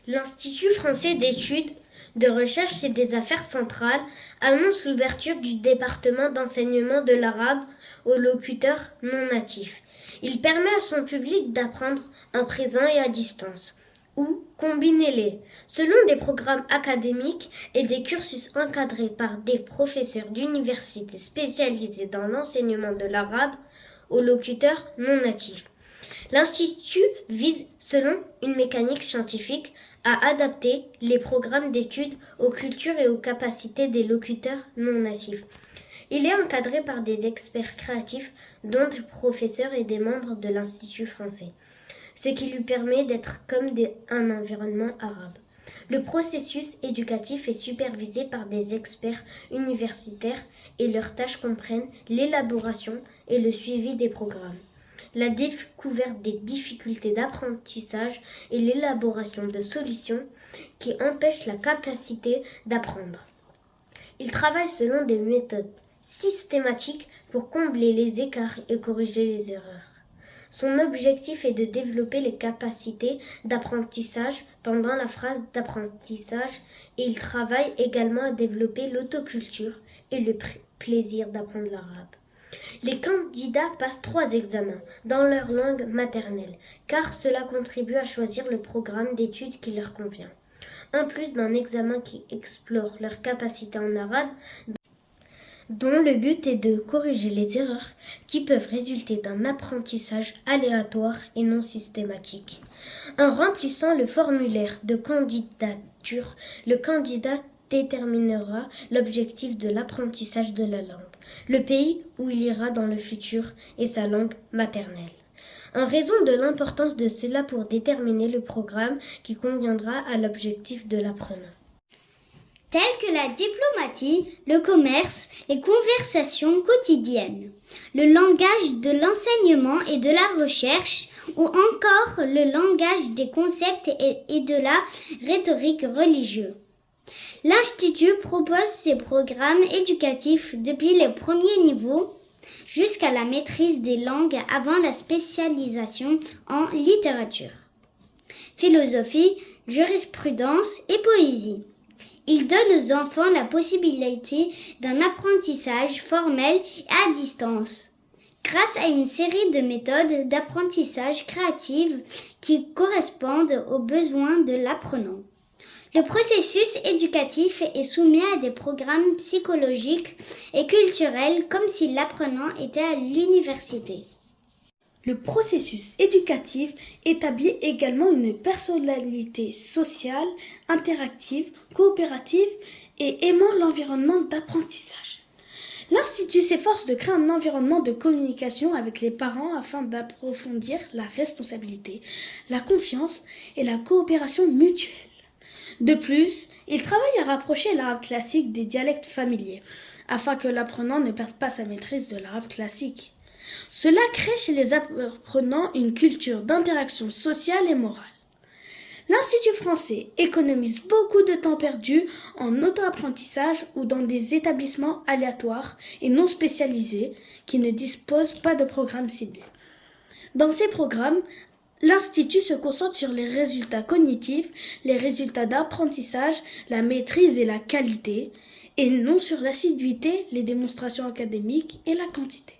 L'Institut français d'études, de recherche et des affaires centrales annonce l'ouverture du département d'enseignement de l'arabe aux locuteurs non natifs. Il permet à son public d'apprendre en présent et à distance, ou combinez-les, selon des programmes académiques et des cursus encadrés par des professeurs d'université spécialisés dans l'enseignement de l'arabe aux locuteurs non natifs. L'Institut vise, selon une mécanique scientifique, à adapter les programmes d'études aux cultures et aux capacités des locuteurs non natifs. Il est encadré par des experts créatifs, dont des professeurs et des membres de l'Institut français, ce qui lui permet d'être comme un environnement arabe. Le processus éducatif est supervisé par des experts universitaires et leurs tâches comprennent l'élaboration et le suivi des programmes, la découverte des difficultés d'apprentissage et l'élaboration de solutions qui empêchent la capacité d'apprendre. Il travaille selon des méthodes systématiques pour combler les écarts et corriger les erreurs. Son objectif est de développer les capacités d'apprentissage pendant la phase d'apprentissage et il travaille également à développer l'autoculture et le plaisir d'apprendre l'arabe. Les candidats passent 3 examens dans leur langue maternelle, car cela contribue à choisir le programme d'études qui leur convient. En plus d'un examen qui explore leurs capacités en arabe, dont le but est de corriger les erreurs qui peuvent résulter d'un apprentissage aléatoire et non systématique. En remplissant le formulaire de candidature, le candidat déterminera l'objectif de l'apprentissage de la langue, le pays où il ira dans le futur et sa langue maternelle. En raison de l'importance de cela pour déterminer le programme qui conviendra à l'objectif de l'apprenant. Tels que la diplomatie, le commerce, les conversations quotidiennes, le langage de l'enseignement et de la recherche, ou encore le langage des concepts et de la rhétorique religieuse. L'Institut propose ses programmes éducatifs depuis les premiers niveaux jusqu'à la maîtrise des langues avant la spécialisation en littérature, philosophie, jurisprudence et poésie. Il donne aux enfants la possibilité d'un apprentissage formel et à distance, grâce à une série de méthodes d'apprentissage créatives qui correspondent aux besoins de l'apprenant. Le processus éducatif est soumis à des programmes psychologiques et culturels comme si l'apprenant était à l'université. Le processus éducatif établit également une personnalité sociale, interactive, coopérative et aimant l'environnement d'apprentissage. L'Institut s'efforce de créer un environnement de communication avec les parents afin d'approfondir la responsabilité, la confiance et la coopération mutuelle. De plus, il travaille à rapprocher l'arabe classique des dialectes familiers, afin que l'apprenant ne perde pas sa maîtrise de l'arabe classique. Cela crée chez les apprenants une culture d'interaction sociale et morale. L'Institut français économise beaucoup de temps perdu en auto-apprentissage ou dans des établissements aléatoires et non spécialisés qui ne disposent pas de programmes ciblés. Dans ces programmes, l'Institut se concentre sur les résultats cognitifs, les résultats d'apprentissage, la maîtrise et la qualité, et non sur l'assiduité, les démonstrations académiques et la quantité.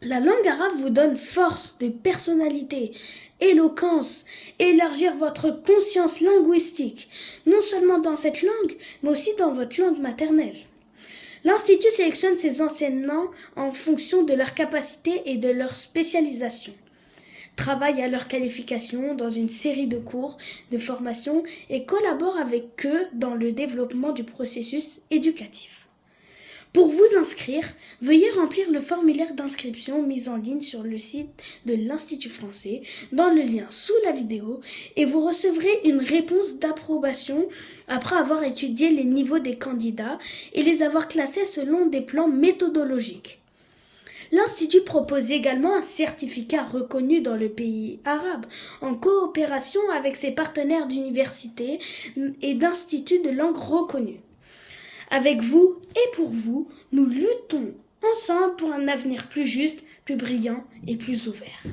La langue arabe vous donne force de personnalité, éloquence, élargir votre conscience linguistique, non seulement dans cette langue, mais aussi dans votre langue maternelle. L'Institut sélectionne ses enseignants en fonction de leurs capacités et de leur spécialisation, travaille à leur qualification dans une série de cours, de formations et collabore avec eux dans le développement du processus éducatif. Pour vous inscrire, veuillez remplir le formulaire d'inscription mis en ligne sur le site de l'Institut français dans le lien sous la vidéo et vous recevrez une réponse d'approbation après avoir étudié les niveaux des candidats et les avoir classés selon des plans méthodologiques. L'Institut propose également un certificat reconnu dans le pays arabe, en coopération avec ses partenaires d'universités et d'instituts de langue reconnus. Avec vous et pour vous, nous luttons ensemble pour un avenir plus juste, plus brillant et plus ouvert.